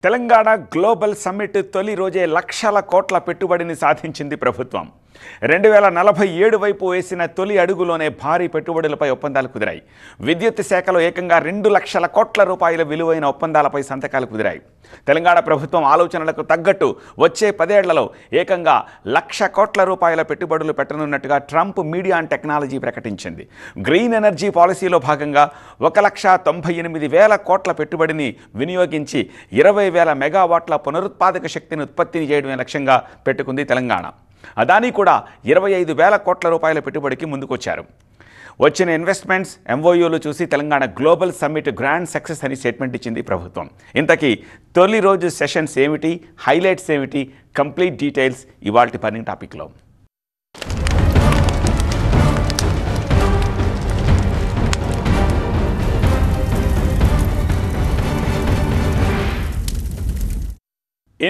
Telangana global summit తొలి రోజే లక్షల కోట్ల పెట్టుబడిని సాధించింది ప్రభుత్వం. 2047 వైపు వేసిన తొలి అడుగులోనే భారీ పెట్టుబడులపై ఒప్పందాలు కుదిరాయి. విద్యుత్ శాఖలో ఏకంగా 2 లక్షల కోట్ల రూపాయల విలువైన ఒప్పందాలపై సంతకాలు కుదిరాయి. తెలంగాణ ప్రభుత్వం ఆలోచనలకు తగ్గట్టు వచ్చే 10 ఏళ్లలో ఏకంగా 1,00,000 కోట్ల రూపాయల పెట్టుబడులు పెట్టనున్నట్టుగా ట్రంప్ మీడియా అండ్ టెక్నాలజీ ప్రకటించింది. గ్రీన్ ఎనర్జీ పాలసీలో భాగంగా 1,98,000 కోట్ల పెట్టుబడిని వినియోగించి 20,000 మెగావాట్ల పునరుత్పాదక శక్తిని ఉత్పత్తి చేయడమే లక్ష్యంగా పెట్టుకుంది తెలంగాణ. అదానీ కూడా 25,000 కోట్ల రూపాయల పెట్టుబడికి ముందుకొచ్చారు. వచ్చిన ఇన్వెస్ట్మెంట్స్ ఎంఓయూలు చూసి Telangana global summit grand success అని స్టేట్మెంట్ ఇచ్చింది ప్రభుత్వం. ఇంతకీ తొలి రోజు సెషన్స్ ఏమిటి, హైలైట్స్ ఏమిటి, కంప్లీట్ డీటెయిల్స్ ఇవాల్టి పని టాపిక్లో.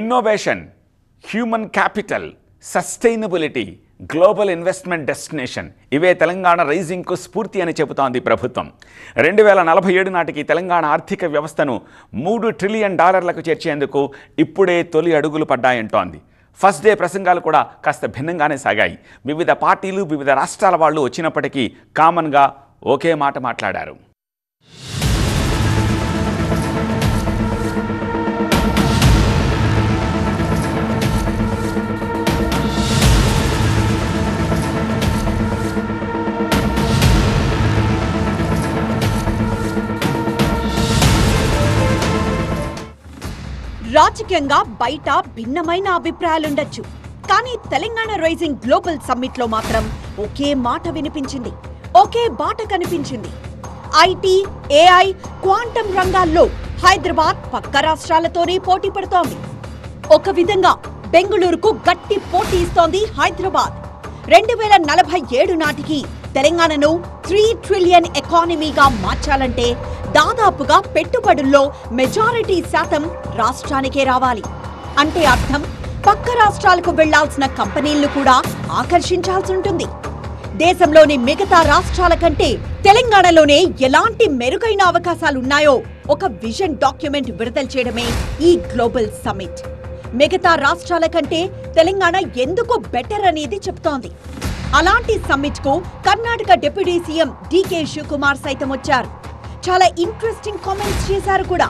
Innovation, human capital, sustainability, global investment destination ఇవే తెలంగాణ రైజింగ్కు స్ఫూర్తి అని చెబుతోంది ప్రభుత్వం. 2047 నాటికి తెలంగాణ ఆర్థిక వ్యవస్థను $3 ట్రిలియన్ చేర్చేందుకు ఇప్పుడే తొలి అడుగులు పడ్డాయంటోంది. ఫస్ట్ డే ప్రసంగాలు కూడా కాస్త భిన్నంగానే సాగాయి. వివిధ పార్టీలు, వివిధ రాష్ట్రాల వాళ్ళు వచ్చినప్పటికీ కామన్గా ఒకే మాట మాట్లాడారు. రాజకీయంగా బయట భిన్నమైన అభిప్రాయాలుండొచ్చు, కానీ తెలంగాణ రైజింగ్ గ్లోబల్ సమ్మిట్ లో మాత్రం ఒకే మాట వినిపించింది, ఒకే బాట కనిపించింది. ఐటీ, ఏఐ, క్వాంటం రంగాల్లో హైదరాబాద్ పక్క రాష్ట్రాలతోనే పోటీ పడుతోంది. ఒక విధంగా బెంగళూరుకు గట్టి పోటీ ఇస్తోంది హైదరాబాద్. 2047 నాటికి తెలంగాణను 3 ట్రిలియన్ ఎకానమీగా మార్చాలంటే దాదాపుగా పెట్టుబడుల్లో మెజారిటీ శాతం రాష్ట్రానికే రావాలి. అంటే అర్థం పక్క రాష్ట్రాలకు వెళ్లాల్సిన కంపెనీలను కూడా ఆకర్షించాల్సి ఉంటుంది. దేశంలోని మిగతా రాష్ట్రాల కంటే తెలంగాణలోనే ఎలాంటి మెరుగైన అవకాశాలున్నాయో ఒక విజన్ డాక్యుమెంట్ విడుదల చేయడమే ఈ గ్లోబల్ సమ్మిట్. మిగతా రాష్ట్రాల కంటే తెలంగాణ ఎందుకు బెటర్ అనేది చెప్తోంది. అలాంటి సమ్మిట్ కు కర్ణాటక డిప్యూటీ సీఎం డీకే శివకుమార్ సైతం వచ్చారు. చాలా ఇంట్రెస్టింగ్ కామెంట్స్ చేశారు కూడా.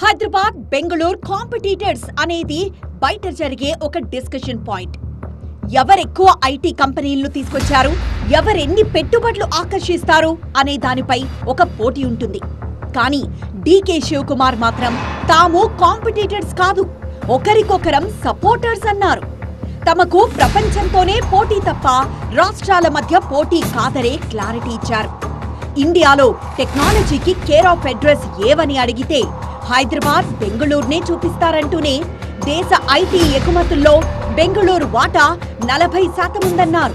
హైదరాబాద్, బెంగళూరు కాంపిటీటర్స్ అనేది బయట జరిగే ఒక డిస్కషన్ పాయింట్. ఎవరెక్కువ ఐటీ కంపెనీలను తీసుకొచ్చారు, ఎవరెన్ని పెట్టుబడులు ఆకర్షిస్తారు అనే దానిపై ఒక పోటీ ఉంటుంది. కానీ డీకే శివకుమార్ మాత్రం తాము కాంపిటీటర్స్ కాదు, ఒకరికొకరం సపోర్టర్స్ అన్నారు. తమకు ప్రపంచంతోనే పోటీ తప్ప రాష్ట్రాల మధ్య పోటీ కాదనే క్లారిటీ ఇచ్చారు. ఇండియాలో టెక్నాలజీకి కేర్ ఆఫ్ అడ్రస్ ఏవని అడిగితే హైదరాబాద్, బెంగళూరునే చూపిస్తారంటూనే దేశ ఐటీ ఎగుమతుల్లో బెంగళూరు వాటా 40% ఉందన్నారు.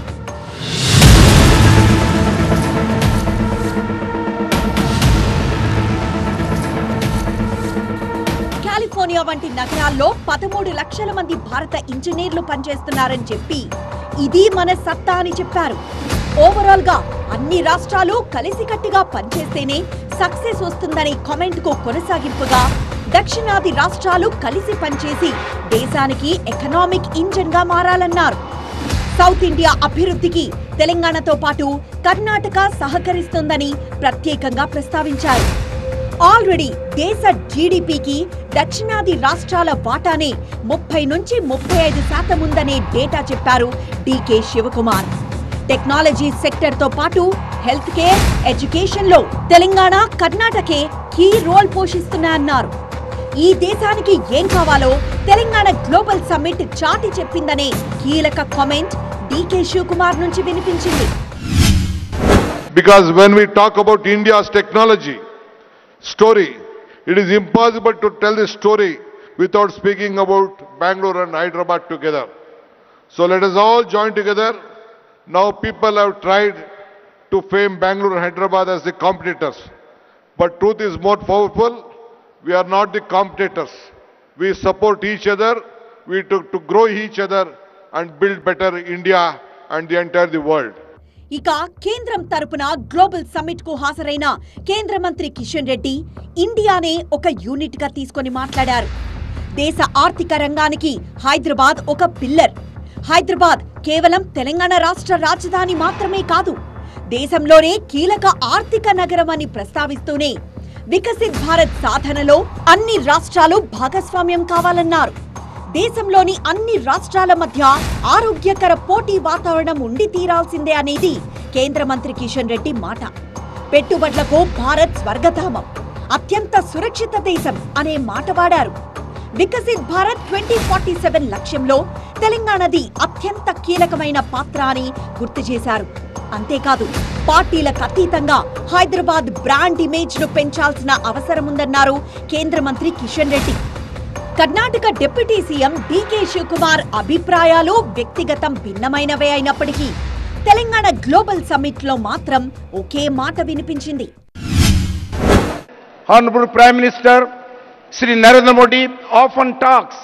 కాలిఫోర్నియా వంటి నగరాల్లో 13 లక్షల మంది భారత ఇంజనీర్లు పనిచేస్తున్నారని చెప్పి ఇది మన సత్తా అని చెప్పారు. ఓవరాల్ గా అన్ని రాష్ట్రాలు కలిసికట్టుగా పనిచేస్తేనే సక్సెస్ వస్తుందనే కామెంట్ కు కొనసాగింపుగా దక్షిణాది రాష్ట్రాలు కలిసి పనిచేసి దేశానికి ఎకనామిక్ ఇంజన్ గా మారాలన్నారు. సౌత్ ఇండియా అభివృద్ధికి తెలంగాణతో పాటు కర్ణాటక సహకరిస్తుందని ప్రత్యేకంగా ప్రస్తావించారు. ఆల్రెడీ దేశ జీడీపీకి దక్షిణాది రాష్ట్రాల వాటానే 30 నుంచి 35% ఉందనే డేటా చెప్పారు డీకే శివకుమార్. టెక్నాలజీ సెక్టర్ తో పాటు హెల్త్ కేర్, ఎడ్యుకేషన్ లో తెలంగాణ, కర్ణాటకే కీ రోల్ పోషిస్తున్నాయన్నారు. ఈ దేశానికి ఏం కావాలో తెలంగాణ గ్లోబల్ సమ్మిట్ చాటి చెప్పిందనే కీలక కామెంట్ డీకే శివకుమార్ నుంచి వినిపించింది. Because when we talk about India's technology story, it is impossible to tell this story without speaking about Bangalore and Hyderabad together. So let us all join together. Now people have tried to frame Bangalore and Hyderabad as the competitors. But truth is more powerful. We are not the competitors. we support each other, we took to grow each other and build better India and the entire the world. ఇక కేంద్రం తరపున global summit కు హాజరైన కేంద్ర మంత్రి కిషన్ రెడ్డి ఇండియానే ఒక unit గా తీసుకొని మాట్లాడారు. దేశ ఆర్థిక రంగానికి హైదరాబాద్ ఒక పిల్లర్. హైదరాబాద్ కేవలం తెలంగాణ రాష్ట్ర రాజధాని మాత్రమే కాదు, దేశంలోనే కీలక ఆర్థిక నగరం అని ప్రస్తావిస్తూనే వికసిత్ భారత్ సాధనలో అన్ని రాష్ట్రాలు భాగస్వామ్యం కావాలన్నారు. దేశంలోని అన్ని రాష్ట్రాల మధ్య ఆరోగ్యకర పోటీ వాతావరణం ఉండి తీరాల్సిందే అనేది కేంద్ర మంత్రి కిషన్ రెడ్డి మాట. పెట్టుబడులకు భారత్ స్వర్గధామం, అత్యంత సురక్షిత దేశం అనే మాట వాడారు. వికసిత్ భారత్ 2047 లక్ష్యంలో తెలంగాణది అత్యంత కీలకమైన పాత్ర అని గుర్తు చేశారు. అంతేకాదు, పార్టీలకు అతీతంగా హైదరాబాద్ బ్రాండ్ ఇమేజ్ ను పెంచాల్సిన అవసరముందన్నారు కేంద్ర మంత్రి కిషన్ రెడ్డి. కర్ణాటక డిప్యూటీ సీఎం డీకే శివకుమార్ అభిప్రాయాలు వ్యక్తిగతం భిన్నమైనవే అయినప్పటికీ తెలంగాణ గ్లోబల్ సమ్మిట్ లో మాత్రం ఒకే మాట వినిపించింది. Honorable Prime Minister Shri Narendra Modi often talks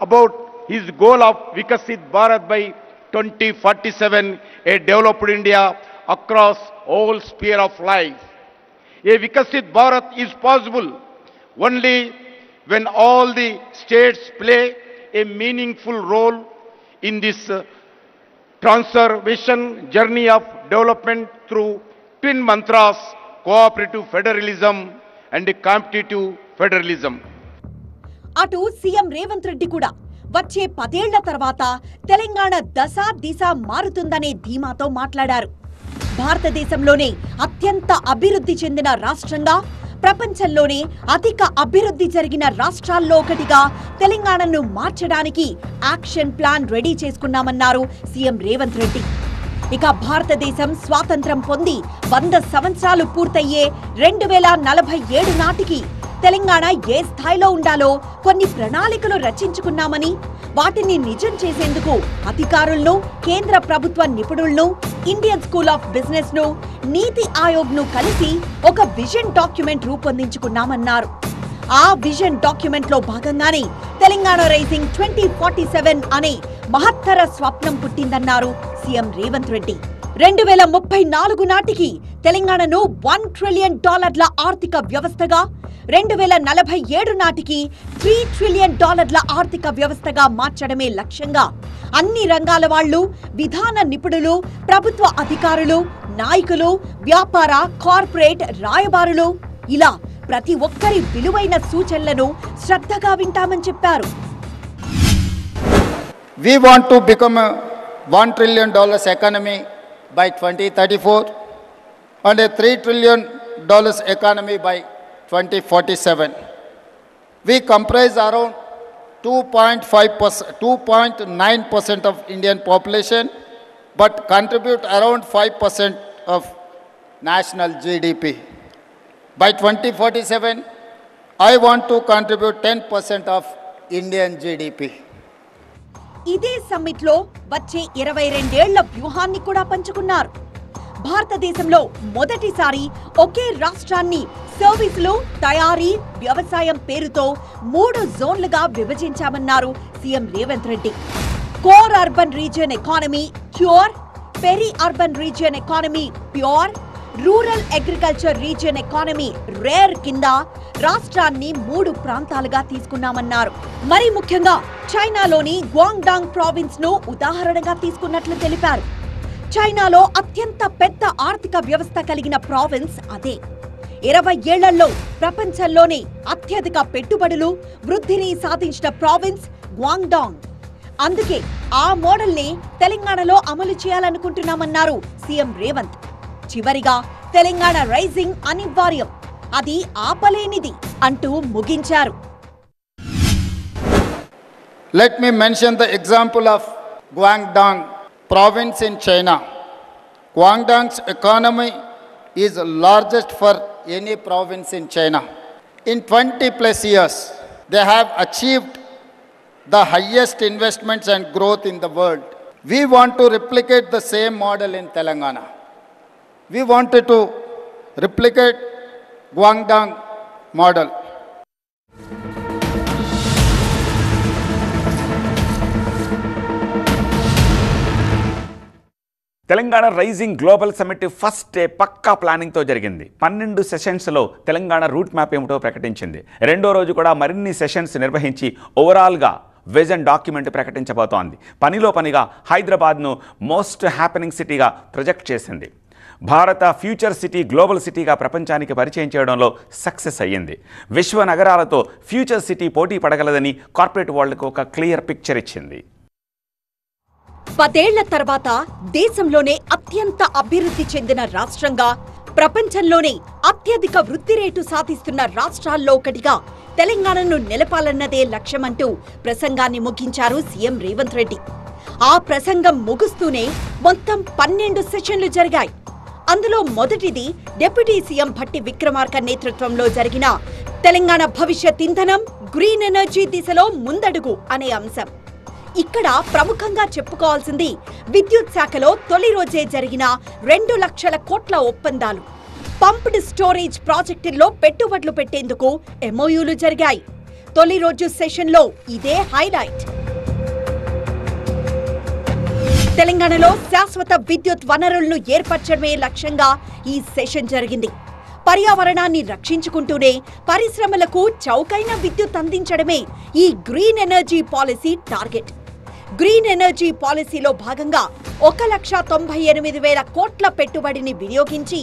about his goal of Vikasit Bharat by 2047, a developed India across all sphere of life. A Vikasit Bharat is possible only when all the states play a meaningful role in this transformation journey of development through twin mantras, cooperative federalism and competitive federalism. అటు CM Revanth Reddy కూడా వచ్చే 10 ఏళ్ల తర్వాత తెలంగాణ దశ దిశ మారుతుందనే ధీమాతో మాట్లాడారు. భారతదేశంలోనే అత్యంత అభివృద్ధి చెందిన రాష్ట్రంగా, ప్రపంచంలోనే అధిక అభివృద్ధి జరిగిన రాష్ట్రాల్లో ఒకటిగా తెలంగాణను మార్చడానికి యాక్షన్ ప్లాన్ రెడీ చేసుకున్నామన్నారు సీఎం రేవంత్ రెడ్డి. ఇక భారతదేశం స్వాతంత్రం పొంది 100 సంవత్సరాలు పూర్తయ్యే 2047 నాటికి తెలంగాణ ఏ స్థాయిలో ఉండాలో కొన్ని ప్రణాళికలు రచించుకున్నామని, వాటిని నిజం చేసేందుకు అధికారులను, కేంద్ర ప్రభుత్వ నిపుణులను, ఇండియన్ స్కూల్ ఆఫ్ బిజినెస్ ను, నీతి ఆయోగ్ ను కలిసి ఒక విజన్ డాక్యుమెంట్ రూపొందించుకున్నామన్నారు. ఆ విజన్ డాక్యుమెంట్ లో భాగంగానే తెలంగాణ రైజింగ్ 2047 అనే మహత్తర స్వప్నం పుట్టిందన్నారు సీఎం రేవంత్ రెడ్డి. 2034 నాటికి తెలంగాణను $1 ట్రిలియన్ ఆర్థిక వ్యవస్థగా, 2047 నాటికి $3 ట్రిలియన్ ఆర్థిక వ్యవస్థగా మార్చడమే లక్ష్యంగా అన్ని రంగాల వాళ్లు, విధాన నిపుణులు, ప్రభుత్వ అధికారులు, నాయకులు, వ్యాపార, కార్పొరేట్, రాయబారులు ఇలా ప్రతి ఒక్కరి విలువైన సూచనలను శ్రద్ధగా వింటామని చెప్పారు. We want to become a $1 trillion economy by 2034 and a $3 trillion economy by 2047. We comprise around 2.9% of Indian population, but contribute around 5% of national GDP. By 2047, I want to contribute 10% of Indian GDP. ఇదే summit లో వచ్చే 22 ఏళ్ల వ్యూహాన్ని కూడా పంచుకున్నారు. భారతదేశంలో మొదటిసారి ఒకే రాష్ట్రాన్ని సర్వీసులు, తయారీ, వ్యవసాయం పేరుతో 3 జోన్లుగా విభజించామన్నారు CM Revanth Reddy. Core urban region economy CURE, peri urban region economy PURE, rural agriculture region economy RARE కింద రాష్ట్రాన్ని 3 ప్రాంతాలుగా తీసుకున్నామన్నారు. మరి ముఖ్యంగా చైనాలోని గ్వాంగ్డాంగ్ ప్రావిన్స్ ను ఉదాహరణగా తీసుకున్నట్లు తెలిపారు. చైనాలో అత్యంత పెద్ద ఆర్థిక వ్యవస్థ కలిగిన ప్రావిన్స్ అదే. 20 ఏళ్లలో ప్రపంచంలోనే అత్యధిక పెట్టుబడులు, వృద్ధిని సాధించిన ప్రావిన్స్ గ్వాంగ్డాంగ్. అందుకే ఆ మోడల్ ని తెలంగాణలో అమలు చేయాలనుకుంటున్నామన్నారు సీఎం రేవంత్. చివరిగా తెలంగాణ రైజింగ్ అనివార్యం, అది ఆపలేనిది అంటూ ముగించారు. Let me mention the example of Guangdong province in China. Guangdong's economy is the largest for any province in China. In 20 plus years, they have achieved the highest investments and growth in the world. We want to replicate the same model in Telangana. We wanted to replicate Guangdong model. Telangana rising global summit first day పక్కా ప్లానింగ్తో జరిగింది. 12 సెషన్స్లో Telangana route map ఏమిటో ప్రకటించింది. రెండో రోజు కూడా మరిన్ని sessions నిర్వహించి ఓవరాల్గా విజన్ డాక్యుమెంట్ ప్రకటించబోతోంది. పనిలో పనిగా హైదరాబాద్ను మోస్ట్ హ్యాపెనింగ్ సిటీగా ప్రొజెక్ట్ చేసింది. భారత ఫ్యూచర్ సిటీ గ్లోబల్ సిటీగా ప్రపంచానికి పరిచయం చేయడంలో సక్సెస్ అయ్యింది. విశ్వ నగరాలతో ఫ్యూచర్ సిటీ పోటీ పడగలదని కార్పొరేట్ వరల్డ్కు ఒక క్లియర్ పిక్చర్ ఇచ్చింది. 10 ఏళ్ల తర్వాత దేశంలోనే అత్యంత అభివృద్ధి చెందిన రాష్ట్రంగా, ప్రపంచంలోనే అత్యధిక వృద్ధి రేటు సాధిస్తున్న రాష్ట్రాల్లో ఒకటిగా తెలంగాణను నిలపాలన్నదే లక్ష్యమంటూ ప్రసంగాన్ని ముగించారు సీఎం రేవంత్ రెడ్డి. ఆ ప్రసంగం ముగుస్తూనే మొత్తం 12 సెషన్లు జరిగాయి. అందులో మొదటిది డిప్యూటీ సీఎం భట్టి విక్రమార్క నేతృత్వంలో జరిగిన తెలంగాణ భవిష్యత్ ఇంధనం గ్రీన్ ఎనర్జీ దిశలో ముందడుగు అనే అంశం. ఇక్కడ ప్రముఖంగా చెప్పుకోవాల్సింది విద్యుత్ శాఖలో తొలి రోజే జరిగిన 2 లక్షల కోట్ల ఒప్పందాలు. పంప్డ్ స్టోరేజ్ ప్రాజెక్టుల్లో పెట్టుబడులు పెట్టేందుకు ఎంఓయూలు జరిగాయి. తొలి రోజు సెషన్లో ఇదే హైలైట్. తెలంగాణలో శాశ్వత విద్యుత్ వనరులను ఏర్పరచడమే లక్ష్యంగా ఈ సెషన్ జరిగింది. పర్యావరణాన్ని రక్షించుకుంటూనే పరిశ్రమలకు చౌకైన విద్యుత్ అందించడమే ఈ green energy policy target. Green energy పాలసీలో భాగంగా 1,98,000 కోట్ల పెట్టుబడిని వినియోగించి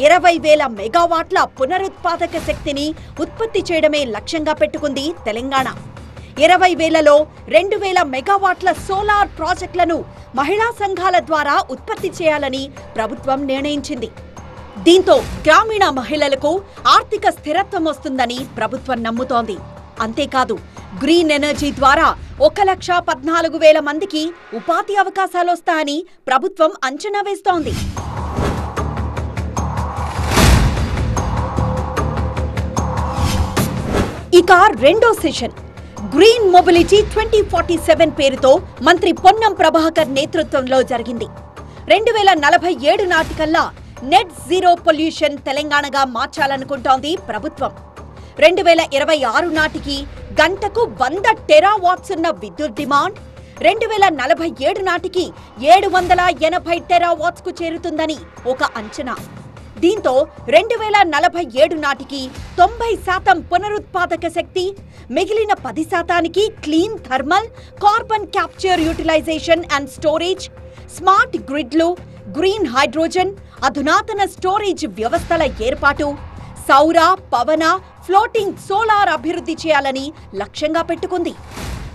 20,000 మెగావాట్ల పునరుత్పాదక శక్తిని ఉత్పత్తి చేయడమే లక్ష్యంగా పెట్టుకుంది తెలంగాణ. 20,000లో 2,000 మెగావాట్ల సోలార్ ప్రాజెక్టులను మహిళా సంఘాల ద్వారా ఉత్పత్తి చేయాలని ప్రభుత్వం నిర్ణయించింది. దీంతో గ్రామీణ మహిళలకు ఆర్థిక స్థిరత్వం వస్తుందని ప్రభుత్వం నమ్ముతోంది. అంతేకాదు, గ్రీన్ ఎనర్జీ ద్వారా 1,14,000 మందికి ఉపాధి అవకాశాలొస్తాయని ప్రభుత్వం అంచనా వేస్తోంది. ఇక రెండో సెషన్ గ్రీన్ మొబిలిటీ 2047 పేరుతో మంత్రి పొన్నం ప్రభాకర్ నేతృత్వంలో జరిగింది. 2047 నాటికల్లా నెట్ జీరో పొల్యూషన్ తెలంగాణగా మార్చాలనుకుంటోంది ప్రభుత్వం. 2026 నాటికి గంటకు 100 టెరావాట్స్ ఉన్న విద్యుత్ డిమాండ్ 2047 నాటికి 780 టెరావాట్స్ కు చేరుతుందని ఒక అంచనా. దీంతో 2047 నాటికి 90% పునరుత్పాదక శక్తి, మిగిలిన 10% clean thermal, carbon capture utilization and storage, smart గ్రిడ్లు, గ్రీన్ హైడ్రోజన్, అధునాతన స్టోరేజ్ వ్యవస్థల ఏర్పాటు, సౌర, పవన, ఫ్లోటింగ్ సోలార్ అభివృద్ధి చేయాలని లక్ష్యంగా పెట్టుకుంది.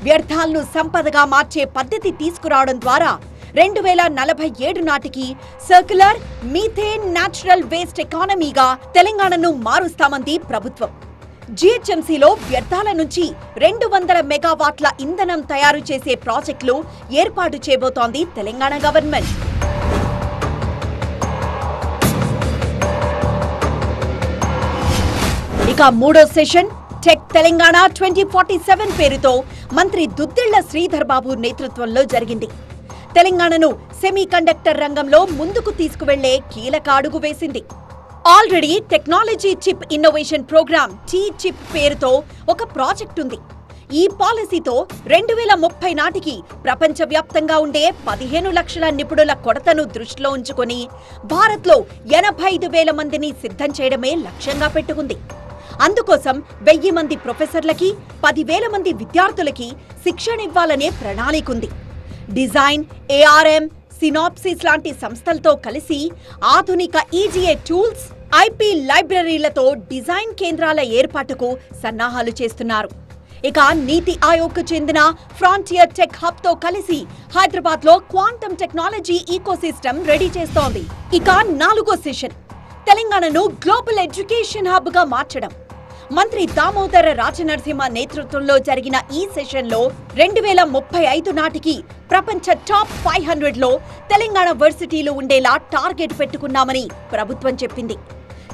వ్యర్థాలను సంపదగా మార్చే పద్ధతి తీసుకురావడం ద్వారా 2047 నాటికి సర్క్యులర్, మీథేన్, న్యాచురల్ వేస్ట్ ఎకానమీగా తెలంగాణను మారుస్తామంది ప్రభుత్వం. జీహెచ్ఎంసీలో వ్యర్థాల నుంచి 200 మెగావాట్ల ఇంధనం తయారు చేసే ప్రాజెక్టులు ఏర్పాటు చేయబోతోంది తెలంగాణ గవర్నమెంట్. ఇక మూడో సెషన్ టెక్ తెలంగాణ 2047 పేరుతో మంత్రి దుద్దిళ్ల శ్రీధర్ బాబు నేతృత్వంలో జరిగింది. తెలంగాణను సెమీకండక్టర్ రంగంలో ముందుకు తీసుకువెళ్లే కీలక అడుగు వేసింది. Already technology chip innovation programme T chip పేరుతో ఒక ప్రాజెక్ట్ ఉంది. ఈ పాలసీతో 2030 నాటికి ప్రపంచవ్యాప్తంగా ఉండే 15 లక్షల నిపుణుల కొరతను దృష్టిలో ఉంచుకొని భారత్లో 85,000 మందిని సిద్ధం చేయడమే లక్ష్యంగా పెట్టుకుంది. అందుకోసం 1000 మంది ప్రొఫెసర్లకి, 10,000 మంది విద్యార్థులకి శిక్షణ ఇవ్వాలనే ప్రణాళిక ఉంది. డిజైన్, ఏఆర్ఎం, సినాప్సిస్ లాంటి సంస్థలతో కలిసి ఆధునిక ఈజీఏ టూల్స్, ఐపీ లైబ్రరీలతో డిజైన్ కేంద్రాల ఏర్పాటుకు సన్నాహాలు చేస్తున్నారు. ఇక నీతి ఆయోగ్కు చెందిన ఫ్రాంటియర్ టెక్ హబ్ తో కలిసి హైదరాబాద్ లో క్వాంటమ్ టెక్నాలజీ ఈకోసిస్టమ్ రెడీ చేస్తోంది. ఇక నాలుగో సెషన్ తెలంగాణను గ్లోబల్ ఎడ్యుకేషన్ హబ్ గా మార్చడం. మంత్రి దామోదర రాజనరసింహ నేతృత్వంలో జరిగిన ఈ సెషన్లో 2035 నాటికి ప్రపంచ టాప్ 500లో తెలంగాణ వర్సిటీలు ఉండేలా టార్గెట్ పెట్టుకున్నామని ప్రభుత్వం చెప్పింది.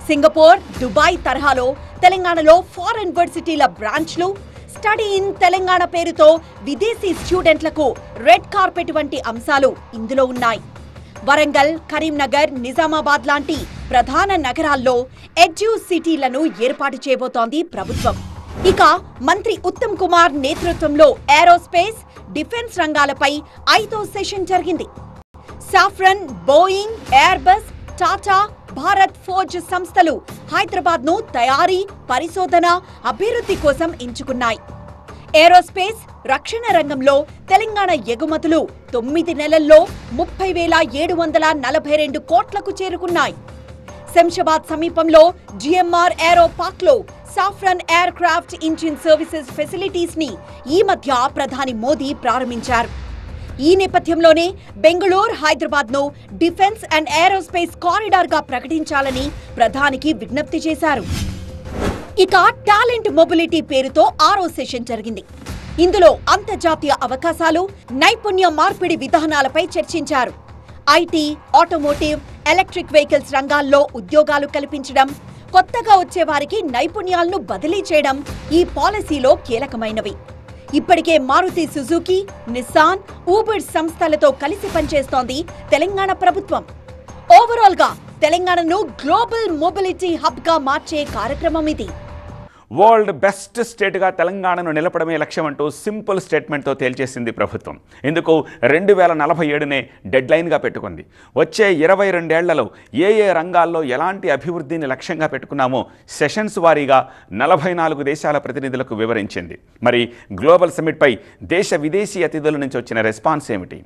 సింగపూర్, దుబాయ్ తరహాలో తెలంగాణలో ఫారెన్ వర్సిటీల బ్రాంచ్లు, స్టడీ ఇన్ తెలంగాణ పేరుతో విదేశీ స్టూడెంట్లకు రెడ్ కార్పెట్ వంటి అంశాలు ఇందులో ఉన్నాయి. వరంగల్, కరీంనగర్, నిజామాబాద్ లాంటి ప్రధాన నగరాల్లో ఎడ్యూ సిటీలను ఏర్పాటు చేయబోతోంది ప్రభుత్వం. ఇక మంత్రి ఉత్తమ్ కుమార్ నేతృత్వంలో ఏరోస్పేస్, డిఫెన్స్ రంగాలపై 5వ సెషన్ జరిగింది. Saffron, Boeing, Airbus, Tata, Bharat forge సంస్థలు హైదరాబాద్ ను తయారీ, పరిశోధన, అభివృద్ధి కోసం ఎంచుకున్నాయి. ఏరోస్పేస్, రక్షణ రంగంలో తెలంగాణ ఎగుమతులు 9 నెలల్లో 30,742 కోట్లకు చేరుకున్నాయి. శంషాబాద్ సమీపంలో జిఎంఆర్ ఏరో పార్క్ లో saffron air craft engine services facilities ని ఈ మధ్య ప్రధాని మోదీ ప్రారంభించారు. ఈ నేపథ్యంలోనే బెంగళూరు, హైదరాబాద్ ను డిఫెన్స్ అండ్ ఏరోస్పేస్ కారిడార్ గా ప్రకటించాలని ప్రధానికి విజ్ఞప్తి చేశారు. ఇక టాలెంట్ మొబిలిటీ పేరుతో 6వ సెషన్ జరిగింది. ఇందులో అంతర్జాతీయ అవకాశాలు, నైపుణ్య మార్పిడి విధానాలపై చర్చించారు. ఐటీ, ఆటోమోటివ్, ఎలక్ట్రిక్ వెహికల్స్ రంగాల్లో ఉద్యోగాలు కల్పించడం, కొత్తగా వచ్చే వారికి నైపుణ్యాలను బదిలీ చేయడం ఈ పాలసీలో కీలకమైనవి. ఇప్పటికే మారుతి సుజుకి, నిస్సాన్, ఊబర్ సంస్థలతో కలిసి పనిచేస్తోంది తెలంగాణ ప్రభుత్వం. ఓవరాల్ గా తెలంగాణను గ్లోబల్ మొబిలిటీ హబ్ గా మార్చే కార్యక్రమం ఇది. వరల్డ్ బెస్ట్ స్టేట్గా తెలంగాణను నిలపడమే లక్ష్యం అంటూ సింపుల్ స్టేట్మెంట్తో తేల్చేసింది ప్రభుత్వం. ఇందుకు 2047నే డెడ్లైన్గా పెట్టుకుంది. వచ్చే 22 ఏళ్లలో ఏ రంగాల్లో ఎలాంటి అభివృద్ధిని లక్ష్యంగా పెట్టుకున్నామో సెషన్స్ వారీగా 44 దేశాల ప్రతినిధులకు వివరించింది. మరి గ్లోబల్ సమ్మిట్పై దేశ విదేశీ అతిథుల నుంచి వచ్చిన రెస్పాన్స్ ఏమిటి?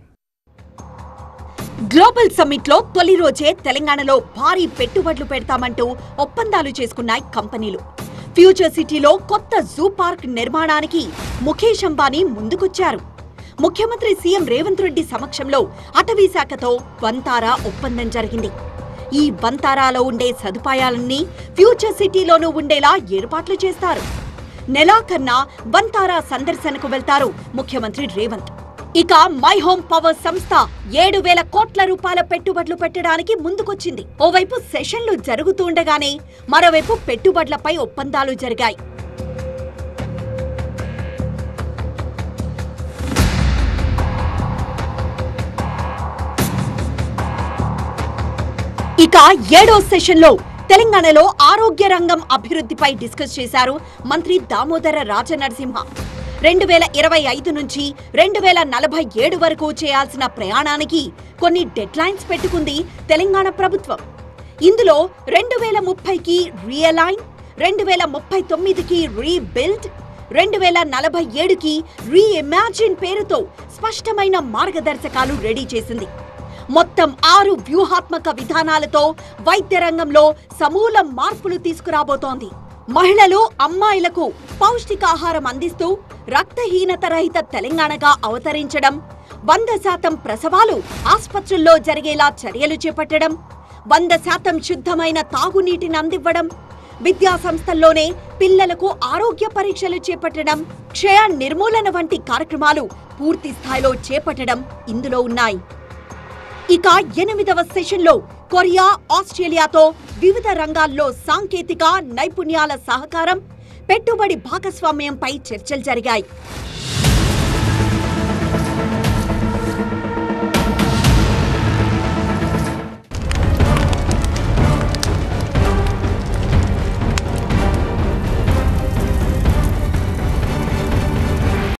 గ్లోబల్ సమ్మిట్ లో తొలి రోజే తెలంగాణలో భారీ పెట్టుబడులు పెడతామంటూ ఒప్పందాలు చేసుకున్నాయి కంపెనీలు. ఫ్యూచర్ సిటీలో కొత్త జూ పార్క్ నిర్మాణానికి ముఖేష్ అంబానీ ముందుకొచ్చారు. ముఖ్యమంత్రి సీఎం రేవంత్ రెడ్డి సమక్షంలో అటవీ శాఖతో బంతారా ఒప్పందం జరిగింది. ఈ బంతారాలో ఉండే సదుపాయాలన్నీ ఫ్యూచర్ సిటీలోనూ ఉండేలా ఏర్పాట్లు చేస్తారు. నెలాఖరున బంతారా సందర్శనకు వెళ్తారు ముఖ్యమంత్రి రేవంత్. ఇక మై హోమ్ పవర్ సంస్థ 7,000 కోట్ల రూపాయల పెట్టుబడులు పెట్టడానికి ముందుకొచ్చింది. ఓవైపు సెషన్లు జరుగుతుండగానే మరోవైపు పెట్టుబడులపై ఒప్పందాలు జరిగాయి. ఇక 7వ సెషన్లో తెలంగాణలో ఆరోగ్య రంగం అభివృద్ధిపై డిస్కస్ చేశారు మంత్రి దామోదర రాజనరసింహ. 2025 నుంచి 2047 వరకు చేయాల్సిన ప్రయాణానికి కొన్ని డెడ్లైన్స్ పెట్టుకుంది తెలంగాణ ప్రభుత్వం. ఇందులో 2030కి రియలైన్, 2039కి రీబిల్డ్, 2047కి రీఇమాజిన్ పేరుతో స్పష్టమైన మార్గదర్శకాలు రెడీ చేసింది. మొత్తం 6 వ్యూహాత్మక విధానాలతో వైద్య రంగంలో సమూల మార్పులు తీసుకురాబోతోంది. మహిళలు, అమ్మాయిలకు పౌష్టికాహారం అందిస్తూ రక్తహీనత రహిత తెలంగాణగా అవతరించడం, 100% ప్రసవాలు ఆస్పత్రుల్లో జరిగేలా చర్యలు చేపట్టడం, 100% శుద్ధమైన తాగునీటిని అందివ్వడం, విద్యా సంస్థల్లోనే పిల్లలకు ఆరోగ్య పరీక్షలు చేపట్టడం, క్షయ నిర్మూలన వంటి కార్యక్రమాలు పూర్తి స్థాయిలో చేపట్టడం ఇందులో ఉన్నాయి. ఇక 8వ సెషన్లో కొరియా, ఆస్ట్రేలియాతో వివిధ రంగాల్లో సాంకేతిక నైపుణ్యాల సహకారం, పెట్టుబడి భాగస్వామ్యంపై చర్చలు జరిగాయి.